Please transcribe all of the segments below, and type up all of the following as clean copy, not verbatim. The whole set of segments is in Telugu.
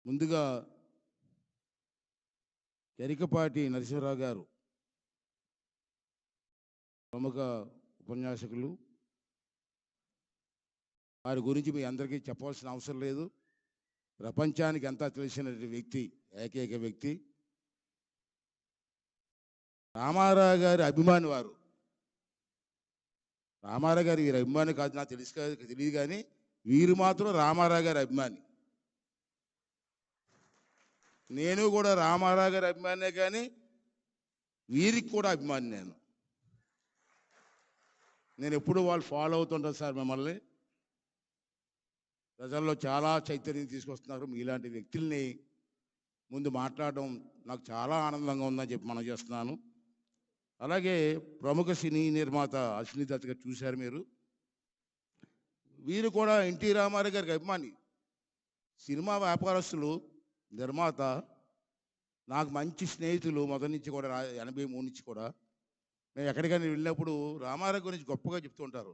ముందుగా గరికపాటి నరసింహరావు గారు ప్రముఖ ఉపన్యాసకులు. వారి గురించి మీ అందరికీ చెప్పవలసిన అవసరం లేదు. ప్రపంచానికి అంతా తెలిసిన వ్యక్తి, ఏకైక వ్యక్తి. రామారావు గారి అభిమాని వారు. రామారావు గారు వీరి అభిమాని కాదు, నాకు తెలియదు కానీ వీరు మాత్రం రామారావు గారి అభిమాని. నేను కూడా రామారావు గారి అభిమానే, కానీ వీరికి కూడా అభిమాని. నేను ఎప్పుడు వాళ్ళు ఫాలో అవుతుంటాను సార్. మిమ్మల్ని ప్రజల్లో చాలా చైతన్యం తీసుకొస్తున్నారు. మీలాంటి వ్యక్తుల్ని ముందు మాట్లాడడం నాకు చాలా ఆనందంగా ఉందని చెప్పి మనం చేస్తున్నాను. అలాగే ప్రముఖ సినీ నిర్మాత అశ్విని దత్ గారు చూశారు మీరు. వీరు కూడా ఎన్టీ రామారావు గారికి అభిమాని. సినిమా వ్యాపారస్తులు, నిర్మాత, నాకు మంచి స్నేహితులు మొదటి నుంచి కూడా 83 నుంచి కూడా. నేను ఎక్కడికైనా వెళ్ళినప్పుడు రామారావు గురించి గొప్పగా చెప్తూ ఉంటారు.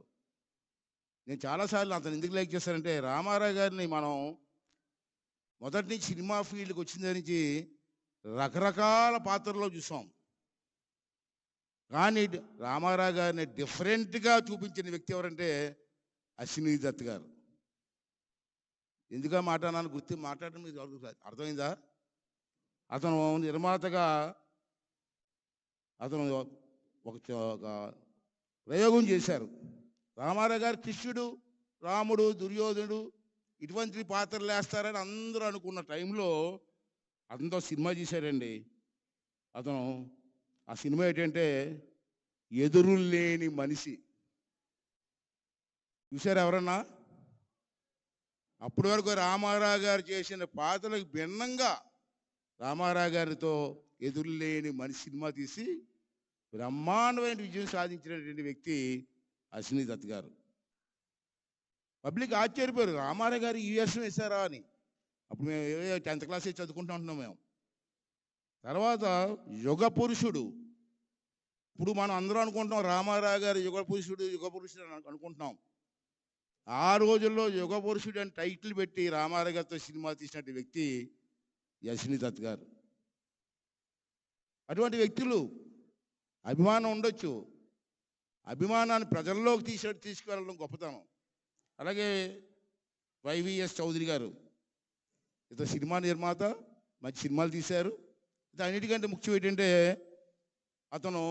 నేను చాలాసార్లు అతను ఎందుకు లైక్ చేస్తానంటే, రామారావు గారిని మనం మొదటి నుంచి సినిమా ఫీల్డ్కి వచ్చిన దగ్గర నుంచి రకరకాల పాత్రల్లో చూసాం. కానీ రామారావు గారిని డిఫరెంట్గా చూపించిన వ్యక్తి ఎవరంటే అశ్విని దత్ గారు. ఎందుగా మాట్లాడాలని మాట్లాడడం మీకు అర్థమైందా? అతను నిర్మాతగా అతను ఒక ప్రయోగం చేశారు. రామారావు గారు కృష్ణుడు, రాముడు, దుర్యోధనుడు ఇటువంటి పాత్రలు వేస్తారని అందరూ అనుకున్న టైంలో అతనితో సినిమా చేశారండి. అతను ఆ సినిమా ఏంటంటే ఎదురులేని మనిషి. చూశారు ఎవరన్నా? అప్పటి వరకు రామారావు గారు చేసిన పాత్రలకు భిన్నంగా రామారావు గారితో ఎదురులేని మనిషి సినిమా తీసి బ్రహ్మాండమైన విజయం సాధించినటువంటి వ్యక్తి అశ్విని దత్ గారు. పబ్లిక్ ఆశ్చర్యపోయారు, రామారావు గారు ఈ వేషం వేశారా అని. అప్పుడు మేము 10th క్లాస్ చదువుకుంటూ ఉంటున్నాం మేము. తర్వాత యుగ పురుషుడు. ఇప్పుడు మనం అందరూ అనుకుంటున్నాం రామారావు గారు యుగ పురుషుడు అనుకుంటున్నాం. ఆ రోజుల్లో యుగ పురుషుడు అని టైటిల్ పెట్టి రామారావు గారితో సినిమా తీసినటువంటి వ్యక్తి అశ్విని దత్ గారు. అటువంటి వ్యక్తులు అభిమానం ఉండొచ్చు, అభిమానాన్ని ప్రజల్లోకి తీసుకువెళ్ళడం గొప్పతనం. అలాగే వైవిఎస్ చౌదరి గారు ఇతను సినిమా నిర్మాత, మంచి సినిమాలు తీశారు. అన్నిటికంటే ముఖ్యం ఏంటంటే అతను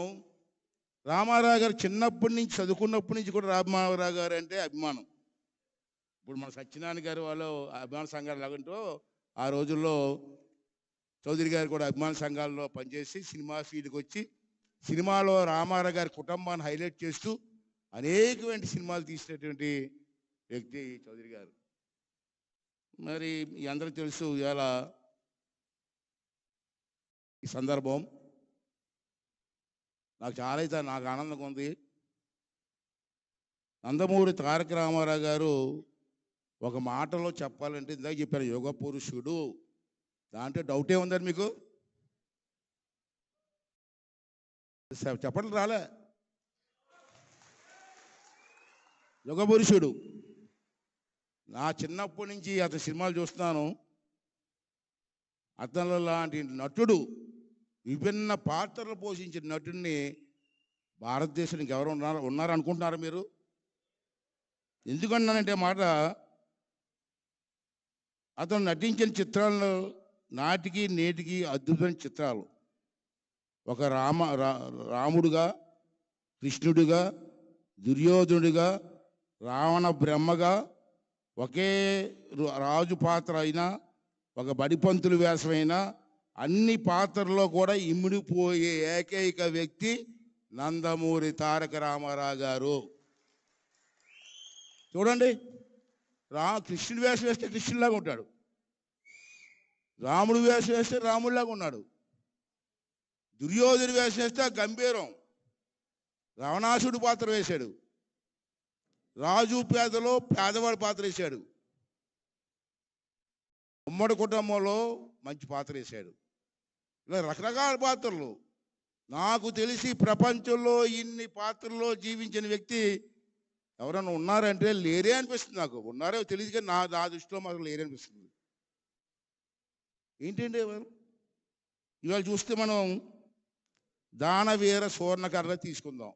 రామారావు గారు చిన్నప్పటి నుంచి, చదువుకున్నప్పటి నుంచి కూడా రామారావు గారు అంటే అభిమానం. ఇప్పుడు మన సత్యనారాయణ గారు వాళ్ళు అభిమాన సంఘాలు లాగంటూ ఆ రోజుల్లో చౌదరి గారు కూడా అభిమాన సంఘాల్లో పనిచేసి సినిమా ఫీల్డ్కి వచ్చి సినిమాలో రామారావు గారి కుటుంబాన్ని హైలైట్ చేస్తూ అనేకమైన సినిమాలు తీసినటువంటి వ్యక్తి చౌదరి గారు. మరి మీ అందరికీ తెలుసు, ఇవాళ ఈ సందర్భం నాకు ఆనందంగా ఉంది. నందమూరి తారక రామారావు గారు ఒక మాటలో చెప్పాలంటే ఇందాక చెప్పారు యుగ పురుషుడు. దాంట్లో డౌటే ఉందని మీకు చెప్పడం రాలే. యుగ పురుషుడు. నా చిన్నప్పటి నుంచి అతని సినిమాలు చూస్తున్నాను. అతను లాంటి నటుడు, విభిన్న పాత్రలు పోషించిన నటుడిని భారతదేశానికి ఎవరు ఉన్నారనుకుంటున్నారు మీరు? ఎందుకన్నానంటే మాట, అతను నటించిన చిత్రాల్లో నాటికి నేటికి అద్భుతమైన చిత్రాలు. ఒక రాముడుగా, కృష్ణుడిగా, దుర్యోధనుడిగా, రావణ బ్రహ్మగా, ఒకే రాజు పాత్ర అయినా, ఒక బడిపంతులు వేషమైనా అన్ని పాత్రల్లో కూడా ఇమిడిపోయే ఏకైక వ్యక్తి నందమూరి తారక రామారావు గారు. చూడండి, కృష్ణుడి వేషం వేస్తే కృష్ణుడిలాగా ఉంటాడు, రాముడు వేషం వేస్తే రాముడిలాగా ఉన్నాడు, దుర్యోధను వేషం వేస్తే గంభీరం, రావణాసుడు పాత్ర వేశాడు, రాజు పేదలో పేదవాడి పాత్ర వేశాడు, ఉమ్మడి కుటుంబంలో మంచి పాత్ర వేశాడు. ఇలా రకరకాల పాత్రలు. నాకు తెలిసి ప్రపంచంలో ఇన్ని పాత్రల్లో జీవించిన వ్యక్తి ఎవరన్నా ఉన్నారంటే లేరే అనిపిస్తుంది. నాకు ఉన్నారో తెలియదు కానీ నా దృష్టిలో మాకు లేరే అనిపిస్తుంది. ఏంటండి ఇవాళ చూస్తే మనం దానవీర సువర్ణకర్ర తీసుకుందాం.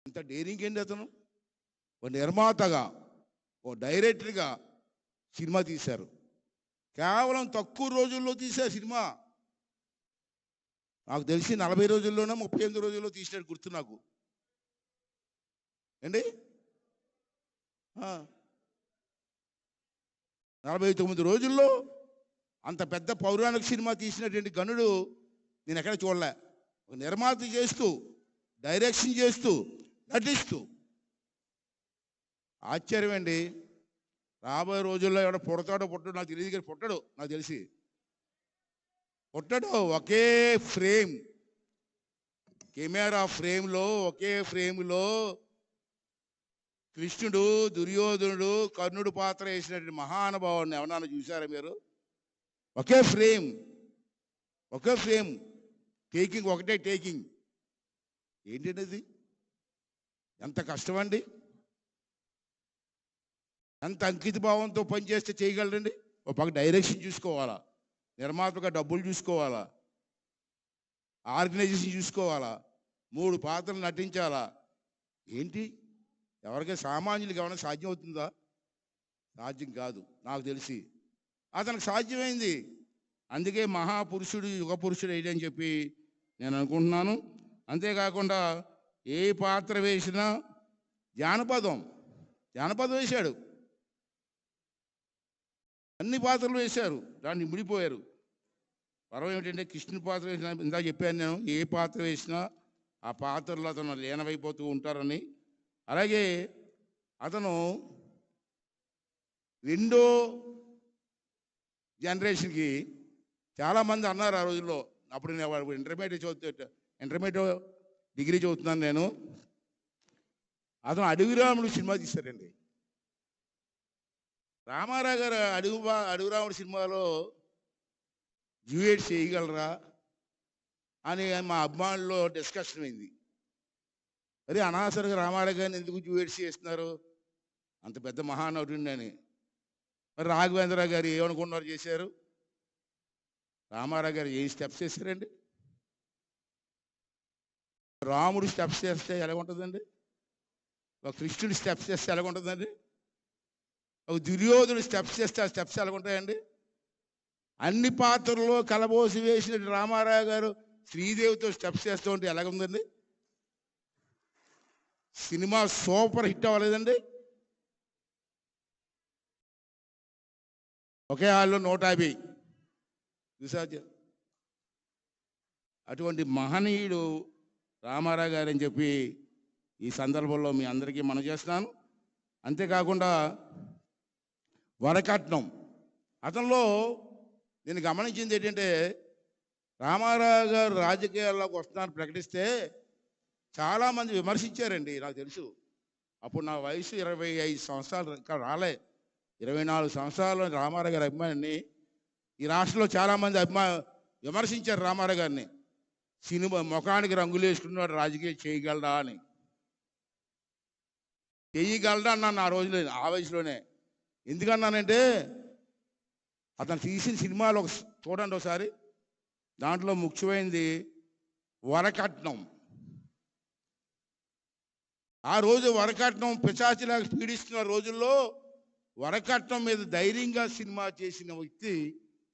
ఇంత డేరింగ్ ఏంటి అతను? ఓ నిర్మాతగా, ఓ డైరెక్టర్గా సినిమా తీశారు. కేవలం తక్కువ రోజుల్లో తీశారు సినిమా. నాకు తెలిసి 40 రోజుల్లోనో 38 రోజుల్లో తీసినట్టు గుర్తు నాకు అండి. 49 రోజుల్లో అంత పెద్ద పౌరాణిక సినిమా తీసినటువంటి గనుడు నేను ఎక్కడ చూడలే. ఒక నిర్మాత చేస్తూ, డైరెక్షన్ చేస్తూ, నటిస్తూ ఆశ్చర్యం అండి. రాబోయే రోజుల్లో ఎవడ పుడతాడో పుట్టడో నాకు తెలియదు, కానీ పుట్టడు. నాకు తెలిసి పుట్టడు. ఒకే ఫ్రేమ్, కెమెరా ఫ్రేమ్లో, ఒకే ఫ్రేమ్లో కృష్ణుడు, దుర్యోధనుడు, కర్ణుడు పాత్ర వేసినటువంటి మహానుభావుడిని ఎవరన్నా చూసారా మీరు? ఒకే ఫ్రేమ్, ఒకే ఫ్రేమ్, టేకింగ్ ఒకటే టేకింగ్. ఏంటండి అది? ఎంత కష్టమండి! ఎంత అంకిత భావంతో పనిచేస్తే చేయగలరండి? ఒక పక్క డైరెక్షన్ చూసుకోవాలా, నిర్మాతగా డబ్బులు చూసుకోవాలా, ఆర్గనైజేషన్ చూసుకోవాలా, 3 పాత్రలు నటించాలా. ఏంటి ఎవరికైనా సామాన్యులకి ఏమైనా సాధ్యం అవుతుందా? సాధ్యం కాదు. నాకు తెలిసి అతనికి సాధ్యమైంది. అందుకే మహాపురుషుడు, యుగ పురుషుడు అని చెప్పి నేను అనుకుంటున్నాను. అంతేకాకుండా ఏ పాత్ర వేసినా జానపదం వేశాడు. అన్ని పాత్రలు వేశారు, దాన్ని ముడిపోయారు. పర్వం ఏమిటంటే కృష్ణుని పాత్ర వేసిన, ఇందా చెప్పాను నేను, ఏ పాత్ర వేసినా ఆ పాత్రలో అతను లీనమైపోతూ ఉంటారని. అలాగే అతను 2వ జనరేషన్కి చాలామంది అన్నారు ఆ రోజుల్లో. అప్పుడు నేను ఇంటర్మీడియట్ డిగ్రీ చదువుతున్నాను నేను. అతను అడవిరాముడు సినిమా తీశారండి. రామారావు గారు అడవిరాముడు సినిమాలో డ్యూయెట్ చేయగలరా అని మా అభిమానుల్లో డిస్కషన్ అయింది. మరి అనవసరంగా రామారావు గారిని ఎందుకు డ్యూయెట్స్ చేస్తున్నారు, అంత పెద్ద మహానటుడిని అని. మరి రాఘవేంద్ర గారు ఏమనుకున్నారు చేశారు? రామారావు గారు ఏ స్టెప్స్ చేశారండి? రాముడు స్టెప్స్ చేస్తే ఎలాగుంటుందండి? ఒక కృష్ణుడి స్టెప్స్ చేస్తే ఎలాగుంటుందండి? ఒక దుర్యోధుడు స్టెప్స్ చేస్తే ఆ స్టెప్స్ ఎలాగుంటాయండి? అన్ని పాత్రల్లో కలబోసి వేసిన రామారావు గారు శ్రీదేవితో స్టెప్స్ చేస్తూ ఉంటే ఎలాగుందండి? సినిమా సూపర్ హిట్ అవ్వలేదండి? ఒకే హాల్లో 150 చూసారు. అటువంటి మహనీయుడు రామారావు గారు అని చెప్పి ఈ సందర్భంలో మీ అందరికీ మనం చేస్తున్నాను. అంతేకాకుండా వరకట్నం, అతనిలో నేను గమనించింది ఏంటంటే, రామారావు గారు రాజకీయాల్లోకి వస్తున్నారని ప్రకటిస్తే చాలామంది విమర్శించారండి. నాకు తెలుసు, అప్పుడు నా వయసు 25 సంవత్సరాలు, ఇంకా రాలే 24 సంవత్సరాలు రామారావు గారి అభిమానిని. ఈ రాష్ట్రంలో చాలామంది విమర్శించారు రామారావు గారిని. సినిమా ముఖానికి రంగులు వేసుకున్నాడు, రాజకీయం చేయగలడా అని. చేయగలడా అన్నాను ఆ రోజులో, ఆ వయసులోనే. ఎందుకన్నానంటే, అతను తీసిన సినిమాలు చూడండి ఒకసారి. దాంట్లో ముఖ్యమైనది వరకట్నం. ఆ రోజు వరకట్నం పిశాచిలాగా పీడిస్తున్న రోజుల్లో వరకట్నం మీద ధైర్యంగా సినిమా చేసిన వ్యక్తి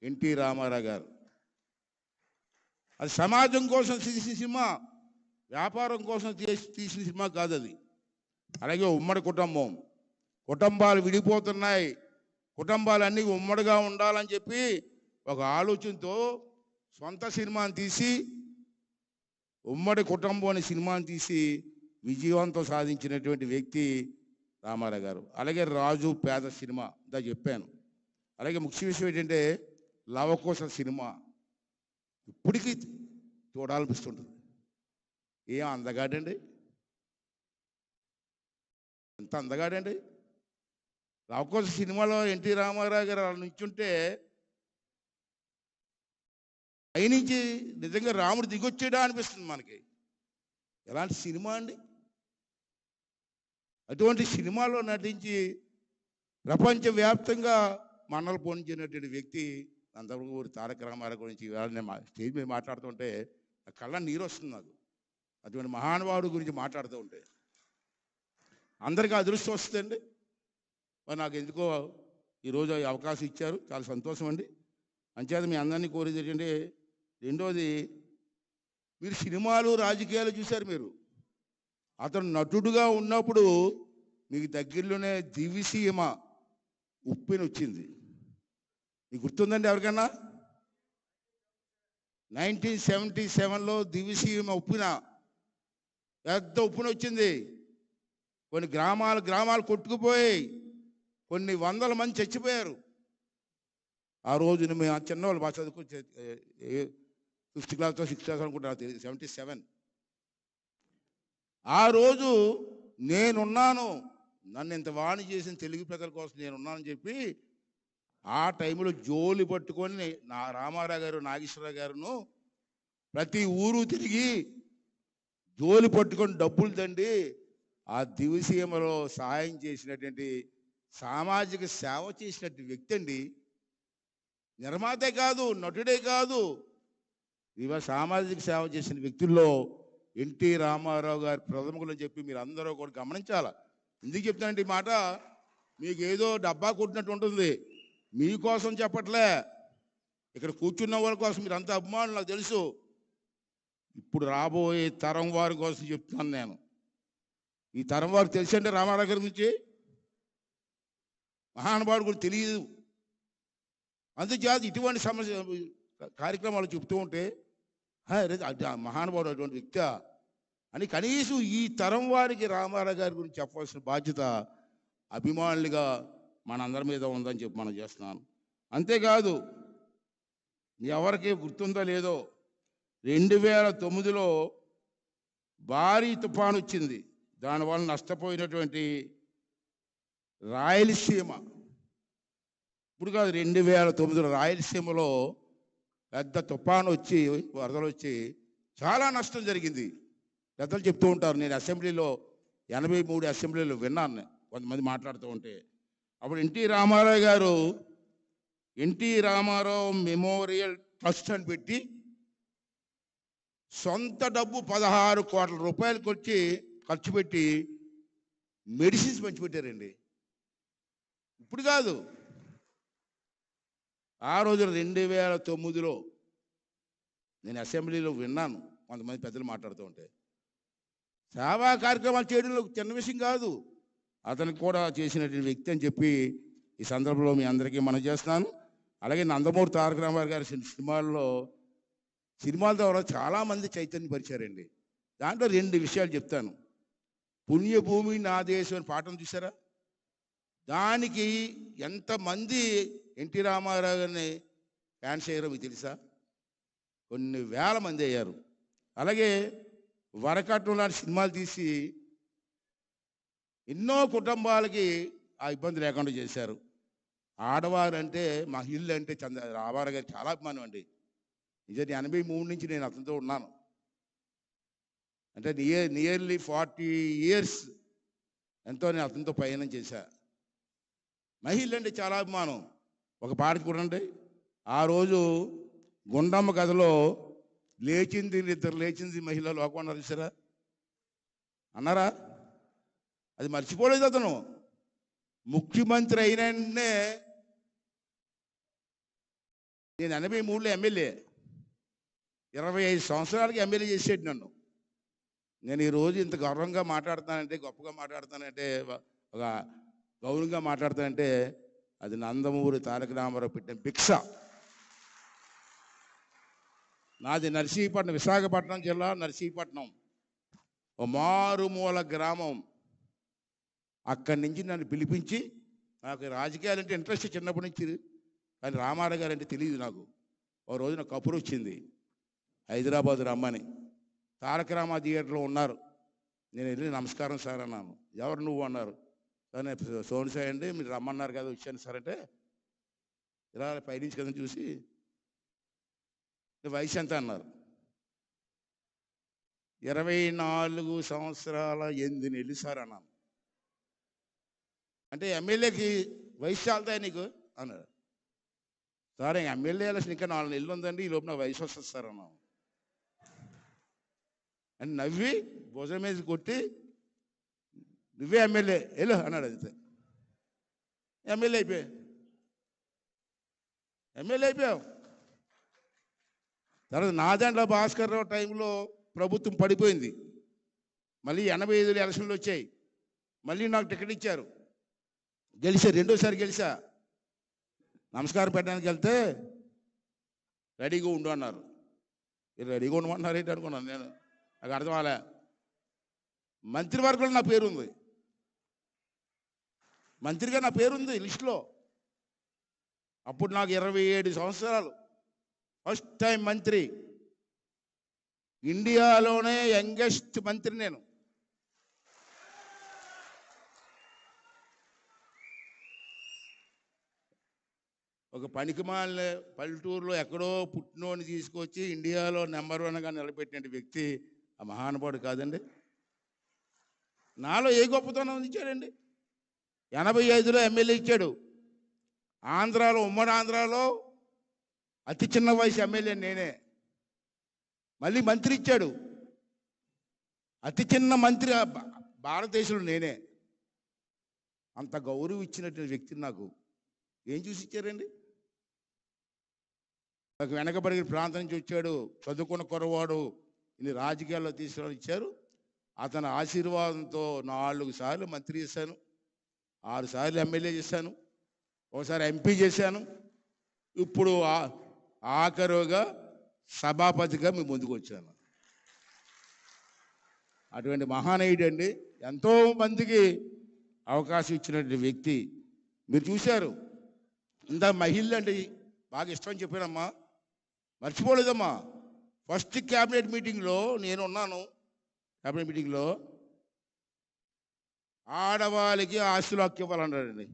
ఎన్టీ రామారావు గారు. అది సమాజం కోసం తీసిన సినిమా, వ్యాపారం కోసం తీసిన సినిమా కాదు అది. అలాగే ఉమ్మడి కుటుంబాలు విడిపోతున్నాయి, కుటుంబాలన్నీ ఉమ్మడిగా ఉండాలని చెప్పి ఒక ఆలోచనతో సొంత సినిమాని తీసి, ఉమ్మడి కుటుంబం అనే సినిమాని తీసి విజయవంతం సాధించినటువంటి వ్యక్తి రామారావు గారు. అలాగే రాజు పేద సినిమా ఇందా చెప్పాను. అలాగే ముఖ్య విషయం ఏంటంటే లవకుశ సినిమా ఇప్పటికీ చూడాలనిపిస్తుంటుంది. ఏం అందగాడండి, ఎంత అందగాడండి! లవకుశ సినిమాలో ఎన్టీ రామారావు గారు అలా నుంచుంటే పైనుంచి నిజంగా రాముడు దిగొచ్చాడా అనిపిస్తుంది మనకి. ఎలాంటి సినిమా అండి! అటువంటి సినిమాలో నటించి ప్రపంచవ్యాప్తంగా మన్నలు పొందినటువంటి వ్యక్తి నందమూరి తారక రామారావు గురించి ఇవాళ నేను స్టేజ్ మీద మాట్లాడుతుంటే కళ్ళ నీరు వస్తుంది నాకు. అటువంటి మహానుభావుడు గురించి మాట్లాడుతూ ఉంటే అందరికీ అదృష్టం వస్తుందండి. మరి నాకు ఎందుకో ఈరోజు ఈ అవకాశం ఇచ్చారు, చాలా సంతోషం అండి. అంచేత మీ అందరినీ కోరేది ఏంటంటే, రెండోది, మీరు సినిమాలు రాజకీయాలు చూశారు. మీరు అతను నటుడుగా ఉన్నప్పుడు మీకు దగ్గరలోనే దివిసీమ ఉప్పెన వచ్చింది. మీకు గుర్తుందండి ఎవరికన్నా? 1977లో దివిసీమ ఉప్పిన పెద్ద ఉప్పిన వచ్చింది. కొన్ని గ్రామాలు కొట్టుకుపోయాయి, కొన్ని వందల మంది చచ్చిపోయారు. ఆ రోజున మేము చిన్నవాళ్ళు బాగా చదువుకు 5th క్లాస్ 6th క్లాస్ అనుకుంటున్నా, 77. ఆ రోజు నేనున్నాను, నన్ను ఇంత వాణి చేసిన తెలుగు ప్రజల కోసం నేనున్నానని చెప్పి ఆ టైంలో జోలి పట్టుకొని నా రామారావు గారు, నాగేశ్వరరావు గారును ప్రతి ఊరు తిరిగి జోలి పట్టుకొని డబ్బులు తండి ఆ దివిసీమలో సహాయం చేసినటువంటి సామాజిక సేవ చేసినటువంటి వ్యక్తి అండి. నిర్మాతే కాదు, నటుడే కాదు, ఇవాళ సామాజిక సేవ చేసిన వ్యక్తుల్లో ఎన్టీ రామారావు గారి ప్రథములు అని చెప్పి మీరు అందరూ కూడా గమనించాలి. ఎందుకు చెప్తానంటే ఈ మాట, మీకు ఏదో డబ్బా కొట్టినట్టు ఉంటుంది, మీకోసం చెప్పట్లే, ఇక్కడ కూర్చున్న వాళ్ళ కోసం. మీరు అంత అభిమానులు నాకు తెలుసు. ఇప్పుడు రాబోయే తరం వారి కోసం చెప్తున్నాను నేను. ఈ తరం వారికి తెలుసంటే రామారావు గారి గురించి మహానుభావుడు కూడా తెలియదు. అందుచేత ఇటువంటి సమస్య కార్యక్రమాలు చెప్తూ ఉంటే మహానుభావుడు అటువంటి వ్యక్తి అని కనీసం ఈ తరం వారికి రామారావు గారి గురించి చెప్పవలసిన బాధ్యత అభిమానులుగా మనందరి మీద ఉందని చెప్పి మనం చేస్తున్నాను. అంతేకాదు, ఎవరికి గుర్తుందో లేదో, 2009లో భారీ తుఫాను వచ్చింది. దానివల్ల నష్టపోయినటువంటి రాయలసీమ, ఇప్పుడు కాదు 2009లో రాయలసీమలో పెద్ద తుఫాను వచ్చి, వరదలు వచ్చి చాలా నష్టం జరిగింది. పెద్దలు చెప్తూ ఉంటారు. నేను అసెంబ్లీలో 83 అసెంబ్లీలో విన్నాను కొంతమంది మాట్లాడుతూ ఉంటే. అప్పుడు ఎన్టీ రామారావు మెమోరియల్ ట్రస్ట్ అని పెట్టి సొంత డబ్బు 16 కోట్ల రూపాయలకు వచ్చి ఖర్చు పెట్టి మెడిసిన్స్ పంచిపెట్టారండి. ఇప్పుడు కాదు, ఆ రోజు 2009లో నేను అసెంబ్లీలో విన్నాను కొంతమంది పెద్దలు మాట్లాడుతూ ఉంటే. సేవా కార్యక్రమాలు చేయడంలో చిన్న విషయం కాదు, అతనికి కూడా చేసినటువంటి వ్యక్తి అని చెప్పి ఈ సందర్భంలో మీ అందరికీ మనం చేస్తున్నాను. అలాగే నందమూరి తారక రామారావు గారి సినిమాల ద్వారా చాలామంది చైతన్యపరిచారండి. దాంట్లో 2 విషయాలు చెప్తాను. పుణ్యభూమి నా దేశం అని పాఠం చూసారా? దానికి ఎంతమంది ఎన్టీ రామారావు గారిని ఫ్యాన్స్ అయ్యారో మీకు తెలుసా? కొన్ని వేల మంది అయ్యారు. అలాగే వరకట్నం లాంటి సినిమాలు తీసి ఎన్నో కుటుంబాలకి ఆ ఇబ్బంది లేకుండా చేశారు. ఆడవారు అంటే, మహిళలు అంటే రామారావు గారు చాలా అభిమానం అండి. నిజంగా 83 నుంచి నేను అతనితో ఉన్నాను. అంటే నియర్లీ 40 years ఎంతో నేను అతనితో ప్రయాణం చేశా. మహిళలు అంటే చాలా అభిమానం. ఒక పాట చూడండి, ఆ రోజు గుండమ్మ కథలో నిద్ర లేచింది మహిళ లోకం అన్నారు చూసారా? అన్నారా? అది మర్చిపోలేదు అతను. ముఖ్యమంత్రి అయిన వెంటనే, నేను 83లో ఎమ్మెల్యే, 25 సంవత్సరాలకి ఎమ్మెల్యే చేసేది నన్ను. నేను ఈరోజు ఇంత గర్వంగా మాట్లాడుతానంటే, గొప్పగా మాట్లాడుతానంటే, ఒక గౌరవంగా మాట్లాడుతానంటే అది నందమూరి తారక రామారావు పెట్టిన భిక్ష. నాది నర్సీపట్నం, విశాఖపట్నం జిల్లా నర్సీపట్నం, ఓ మారుమూల గ్రామం. అక్కడి నుంచి నన్ను పిలిపించి, నాకు రాజకీయాలంటే ఇంట్రెస్ట్ చిన్నప్పటి నుంచి, కానీ రామారావు గారు అంటే తెలియదు నాకు. ఓ రోజు నాకు కబురు వచ్చింది, హైదరాబాద్ రమ్మని. తారక రామా థియేటర్లో ఉన్నారు. నేను వెళ్ళి నమస్కారం సార్ అన్నాను. ఎవరు నువ్వు అన్నారు. సార్ నేను సోని సాయి అండి, మీరు రమ్మన్నారు కదా వచ్చాను సార్ అంటే, ఇలా పైనుంచి కదా చూసి వయసు ఎంత అన్నారు. 24 సంవత్సరాల 8 నెలలు సార్ అన్నాను. అంటే ఎమ్మెల్యేకి వయసు చాలుతాయి నీకు అన్నారు. సార్ ఎమ్మెల్యే ఎలక్షన్ ఇంకా 4 నెలలు ఉందండి, ఈ లోపు నాకు వయసు వస్తుంది సార్ అన్నాం. అని నవ్వి భుజం మీద కొట్టి నువ్వే ఎమ్మెల్యే వెళ్ళు అన్నాడు. అంతే, ఎమ్మెల్యే అయిపోయావు. తర్వాత నాదెండ్ల భాస్కర్ రావు టైంలో ప్రభుత్వం పడిపోయింది. మళ్ళీ 85 ఎలక్షన్లు వచ్చాయి. మళ్ళీ నాకు టికెట్ ఇచ్చారు, గెలిచా, రెండోసారి గెలిచా. నమస్కారం పెట్టడానికి వెళ్తే రెడీగా ఉండు అన్నారు. మీరు రెడీగా ఉండమంటున్నారు ఏంటి అనుకున్నాను నేను, నాకు అర్థం అలా. మంత్రివర్గంలో నా పేరు ఉంది, మంత్రిగా నా పేరుంది లిస్టులో. అప్పుడు నాకు 27 సంవత్సరాలు, ఫస్ట్ టైం మంత్రి, ఇండియాలోనే యంగెస్ట్ మంత్రి నేను. ఒక పనికిమాలిన పల్లెటూరులో ఎక్కడో పుట్టినోడిని తీసుకొచ్చి ఇండియాలో నెంబర్ 1గా నిలబెట్టిన వ్యక్తి ఆ మహానుభావుడు కాదండి. నాలో ఏ గొప్పతనం ఇచ్చాడండి. 85లో ఎమ్మెల్యే ఇచ్చాడు. ఆంధ్రాలో, ఉమ్మడి ఆంధ్రాలో అతి చిన్న వయసు ఎమ్మెల్యే నేనే. మళ్ళీ మంత్రి ఇచ్చాడు, అతి చిన్న మంత్రి భారతదేశంలో నేనే. అంత గౌరవం ఇచ్చినటువంటి వ్యక్తిని నాకు ఏం చూసి ఇచ్చారండి. నాకు వెనకబడిన ప్రాంతం నుంచి వచ్చాడు, చదువుకున్న కుర్రవాడు, ఇన్ని రాజకీయాల్లో తీసుకుని ఇచ్చారు. అతని ఆశీర్వాదంతో 4 సార్లు మంత్రి చేశాను, 6 సార్లు ఎమ్మెల్యే చేశాను, ఒకసారి ఎంపీ చేశాను, ఇప్పుడు ఆఖరుగా సభాపతిగా మీ ముందుకు వచ్చాను. అటువంటి మహానీయుడు అండి, ఎంతో మందికి అవకాశం ఇచ్చినటువంటి వ్యక్తి. మీరు చూశారు, ఇంత మహిళలు అంటే బాగా ఇష్టం అని చెప్పానమ్మా, మర్చిపోలేదమ్మా. ఫస్ట్ క్యాబినెట్ మీటింగ్లో నేను ఉన్నాను. క్యాబినెట్ మీటింగ్లో ఆడవాళ్ళకి ఆస్తులు హక్కు ఇవ్వాలన్నాడండి.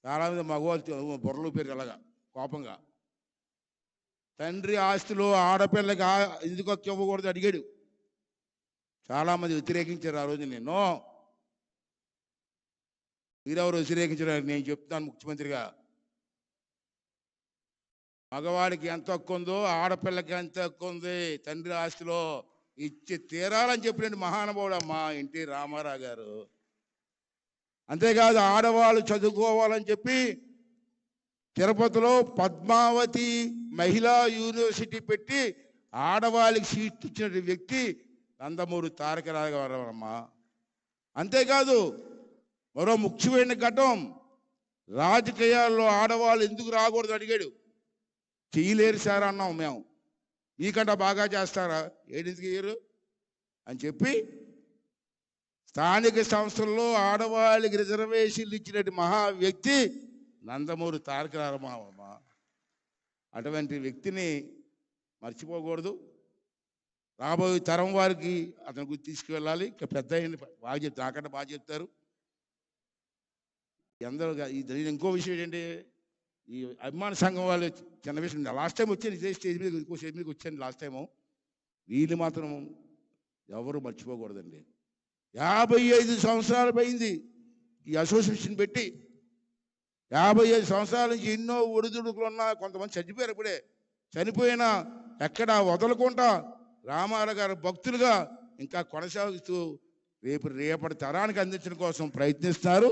చాలామంది మగవాళ్ళు బుర్రలు పేరు అలాగా కోపంగా, తండ్రి ఆస్తులు ఆడపిల్లకి ఎందుకు హక్కు ఇవ్వకూడదు అడిగాడు. చాలామంది వ్యతిరేకించారు ఆ రోజు. నేను మీరెవరు వ్యతిరేకించారు? నేను చెప్తాను ముఖ్యమంత్రిగా, మగవాడికి ఎంత హక్కు ఉందో ఆడపిల్లకి ఎంత హక్కు ఉంది తండ్రి ఆస్తిలో ఇచ్చి తీరాలని చెప్పినట్టు మహానుభావుడు అమ్మా ఎన్టీ రామారావు గారు. అంతేకాదు, ఆడవాళ్ళు చదువుకోవాలని చెప్పి తిరుపతిలో పద్మావతి మహిళా యూనివర్సిటీ పెట్టి ఆడవాళ్ళకి సీట్ ఇచ్చిన వ్యక్తి నందమూరి తారక రామారావు అమ్మా. అంతేకాదు, మరో ముఖ్యమైన ఘట్టం, రాజకీయాల్లో ఆడవాళ్ళు ఎందుకు రాకూడదు అడిగాడు. చేయలేరు సార్ అన్నాం మేము, మీకంటే బాగా చేస్తారా, ఏడింటికి చేయరు అని చెప్పి స్థానిక సంస్థల్లో ఆడవాళ్ళకి రిజర్వేషన్లు ఇచ్చినట్టు మహా వ్యక్తి నందమూరి తారక రామారావు. అటువంటి వ్యక్తిని మర్చిపోకూడదు. రాబోయే తరం వారికి అతని గురించి తీసుకువెళ్ళాలి. ఇంకా పెద్ద బాగా చెప్తారు, నాకంటే బాగా చెప్తారు అందరూ. ఇంకో విషయం ఏంటంటే, ఈ అభిమాన సంఘం వాళ్ళు చిన్న విషయం, లాస్ట్ టైం వచ్చాను ఇదే స్టేజ్ మీద, ఇంకో స్టేజ్ మీదకి వచ్చాను లాస్ట్ టైము. వీళ్ళు మాత్రం ఎవరు మర్చిపోకూడదండి. 55 సంవత్సరాలు పోయింది ఈ అసోసియేషన్ పెట్టి. 55 సంవత్సరాల నుంచి ఎన్నో ఒడిదుడుకులు ఉన్నా, కొంతమంది చనిపోయారు. ఇప్పుడే చనిపోయినా ఎక్కడ వదలకుండా రామారావు గారు భక్తులుగా ఇంకా కొనసాగుతూ రేపటి తరానికి అందించడం కోసం ప్రయత్నిస్తున్నారు.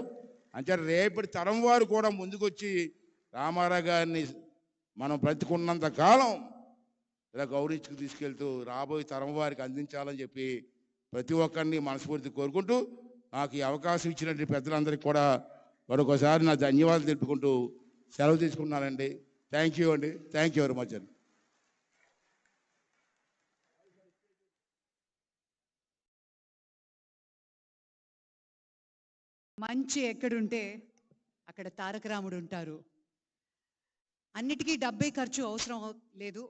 అంటే రేపటి తరం వారు కూడా ముందుకొచ్చి రామారావు గారిని మనం బ్రతికున్నంత కాలం ఇలా గౌరవించుకు తీసుకెళ్తూ రాబోయే తరం వారికి అందించాలని చెప్పి ప్రతి ఒక్కరిని మనస్ఫూర్తి కోరుకుంటూ, నాకు ఈ అవకాశం ఇచ్చినటువంటి పెద్దలందరికీ కూడా మరొకసారి నా ధన్యవాదాలు తెలుపుకుంటూ సెలవు తీసుకున్నానండి. థ్యాంక్ యూ అండి, థ్యాంక్ యూ వెరీ మచ్ అండి. మంచి ఎక్కడుంటే అక్కడ తారక రాముడు ఉంటారు. అన్నిటికీ డబ్బే ఖర్చు అవసరం లేదు.